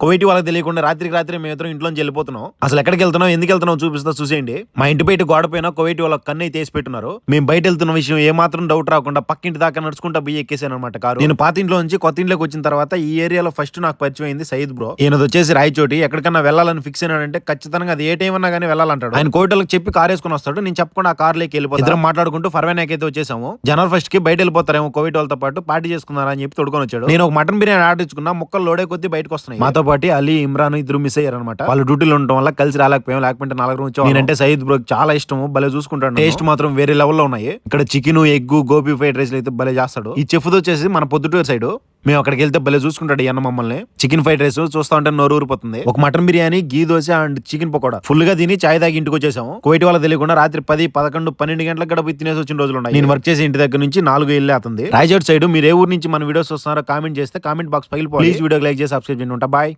కోవిటి వాళ్ళకి తెలియకుండా రాత్రికి రాత్రి మేము ఇద్దరం ఇంట్లోంచి వెళ్ళిపోతున్నాం. అసలు ఎక్కడికి వెళ్తున్నాం, ఎందుకు వెళ్తున్నాం చూపిస్తా చూసేయండి. మా ఇంటి బయట గోడ పైన కోవిటి వాళ్ళ కన్ను అయితే వేసి పెట్టున్నారు. మేము బయట వెళ్తున్న విషయం ఏ మాత్రం డౌట్ రాకుండా పక్కింటి దాకా నడుచుకుంటా బియ్య ఎక్కేసాను అనమాట కారు. నేను పాత ఇంట్లో నుంచి కొత్త ఇంట్లోకి వచ్చిన తర్వాత ఈ ఏరియాలో ఫస్ట్ నాకు పరిచయం అయింది సయీద్ బ్రో. ఈయనది వచ్చేసి రాయచోటి. ఎక్కడికన్నా వెళ్ళాలని ఫిక్స్ అయినాడంటే ఖచ్చితంగా అది ఏ టైం అన్నా కానీ వెళ్ళాలంటాడు. ఆయన కోవిటలకు చెప్పి కార్ వేసుకుని వస్తాడు. నేను చెప్పకుండా ఆ కార్ లేకి వెళ్ళిపోతాను. ఇద్దరం మాట్లాడుకుంటూ ఫర్వేనాక్ అయితే వచ్చేసాము. జనవరి 1 కి బయట వెళ్ళిపోతారేమో కోవిట్ వాళ్ళతో పాటు పార్టీ చేసుకున్నారా అని చెప్పి తోడుకొని వచ్చాడు. నేను ఒక మటన్ బిర్యానీ ఆర్డర్ ఇచ్చుకున్నా. ముక్కలు లోడే కొద్ది బయటకు వస్తున్నాయి. మాతో పాటు అలీ, ఇమ్రాన్ ఇద్దరు మిస్ అయ్యారు అనమాట. వాళ్ళు డ్యూటీలో ఉండటం వల్ల కలిసి రాలేకపోయాం. లేకపోతే 4 వచ్చాం. నేనంటే సయీద్ బ్రో చాలా ఇష్టం, భలే చూసుకుంటాడు. టేస్ట్ మాత్రం వేరే లెవెల్లో ఉన్నాయి. ఇక్కడ chicken, egg, gobi fried rice అయితే భలే చేస్తాడు. ఈ చెఫ్ వచ్చేసి మన పొద్దుటూరు సైడ్. మేము అక్కడికి వెళ్తే భలే చూసుకుంటాడు ఈ అన్న మమ్మల్ని. చికెన్ ఫ్రైడ్ రైస్ చూస్తా ఉంటే నోరు ఊరిపోతుంది. ఒక mutton biryani, ghee dosa and chicken pakoda full గా తిని చాయ్ తాగి ఇంటికి వచ్చేసాము. కోవిట్ వాళ్ళ తెలియకుండా రాత్రి 10, 11, 12 గంటలకు గడప తినేసి వచ్చిన రోజులు ఉన్నాయి. నేను వర్క్ చేసే ఇంటి దగ్గర నుంచి 4 వెళ్ళి అవుతుంది. రాయచోట్ సైడ్ మీరు ఏ ఊరు నుంచి మన వీడియోస్ వస్తున్నారో కామెంట్ చేస్తే కామెంట్ బాక్స్ పగిలిపోవాలి. ప్లీజ్ వీడియోకి లైక్ చేసి సబ్స్క్రైబ్ చేయండి. ఉంటా బాయ్.